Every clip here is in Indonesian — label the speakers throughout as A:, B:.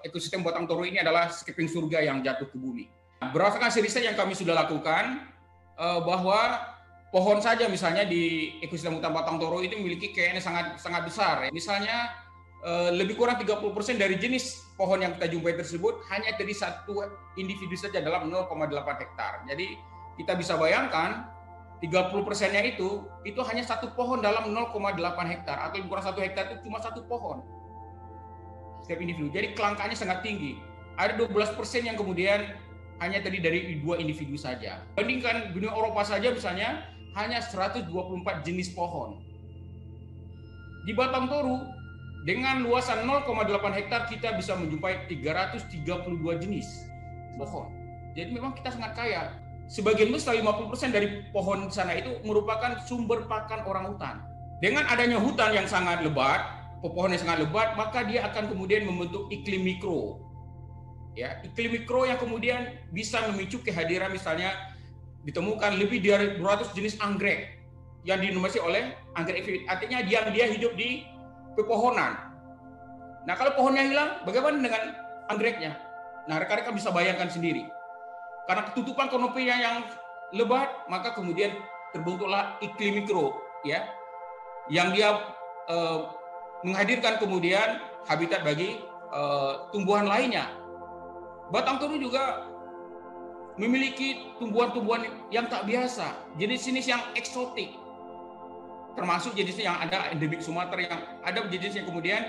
A: ekosistem Batang Toru ini adalah sekeping surga yang jatuh ke bumi. Berdasarkan hasil riset yang kami sudah lakukan, bahwa pohon saja misalnya di ekosistem hutan Batang Toru itu memiliki kayaknya sangat besar. Misalnya lebih kurang 30% dari jenis pohon yang kita jumpai tersebut hanya dari satu individu saja dalam 0,8 hektar. Jadi kita bisa bayangkan 30%-nya itu hanya satu pohon dalam 0,8 hektar atau lebih kurang 1 hektar itu cuma satu pohon setiap individu. Jadi kelangkaannya sangat tinggi. Ada 12% yang kemudian hanya terdiri dari 2 individu saja. Bandingkan dunia Eropa saja misalnya hanya 124 jenis pohon. Di Batang Toru dengan luasan 0,8 hektar kita bisa menjumpai 332 jenis pohon. Jadi memang kita sangat kaya. Sebagian besar 50% dari pohon di sana itu merupakan sumber pakan orang hutan. Dengan adanya hutan yang sangat lebat, pepohonan yang sangat lebat, maka dia akan kemudian membentuk iklim mikro. Ya, iklim mikro yang kemudian bisa memicu kehadiran misalnya ditemukan lebih dari 200 jenis anggrek yang dinominasi oleh anggrek epifit. Artinya dia hidup di pepohonan. Nah, kalau pohonnya hilang, bagaimana dengan anggreknya? Nah, rekan-rekan bisa bayangkan sendiri. Karena ketutupan kanopinya yang lebat, maka kemudian terbentuklah iklim mikro, ya, yang dia menghadirkan kemudian habitat bagi tumbuhan lainnya. Batang Toru juga memiliki tumbuhan-tumbuhan yang tak biasa, jenis-jenis yang eksotik, termasuk jenis yang ada endemik Sumatera, yang ada jenis yang kemudian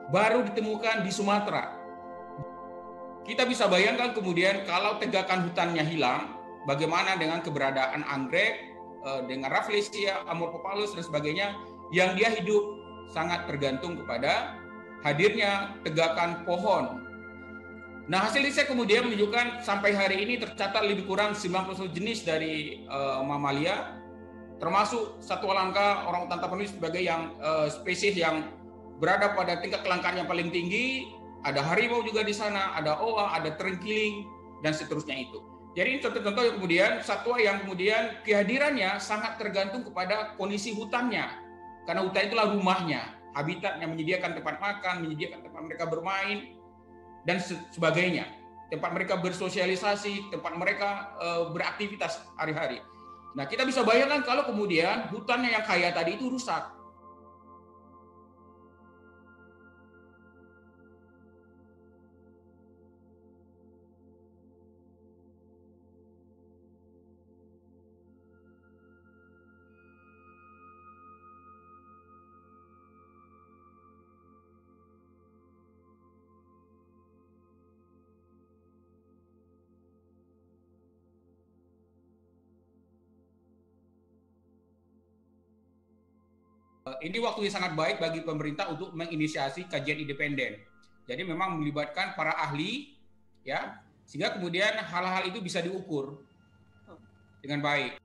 A: baru ditemukan di Sumatera. Kita bisa bayangkan kemudian kalau tegakan hutannya hilang, bagaimana dengan keberadaan anggrek, dengan Rafflesia, Amorphophallus dan sebagainya, yang dia hidup sangat tergantung kepada hadirnya tegakan pohon. Nah, hasil riset kemudian menunjukkan sampai hari ini tercatat lebih kurang 90 jenis dari mamalia, termasuk satwa langka orang utan tapanuli sebagai yang spesies yang berada pada tingkat kelangkaan yang paling tinggi. Ada harimau juga di sana, ada oa, ada terenggiling, dan seterusnya itu. Jadi ini contoh-contoh yang kemudian satwa yang kemudian kehadirannya sangat tergantung kepada kondisi hutannya. Karena hutan itulah rumahnya, habitatnya, menyediakan tempat makan, menyediakan tempat mereka bermain, dan sebagainya. Tempat mereka bersosialisasi, tempat mereka beraktivitas hari-hari. Nah, kita bisa bayangkan kalau kemudian hutannya yang kaya tadi itu rusak. Ini waktu yang sangat baik bagi pemerintah untuk menginisiasi kajian independen. Jadi memang melibatkan para ahli, ya, sehingga kemudian hal-hal itu bisa diukur dengan baik.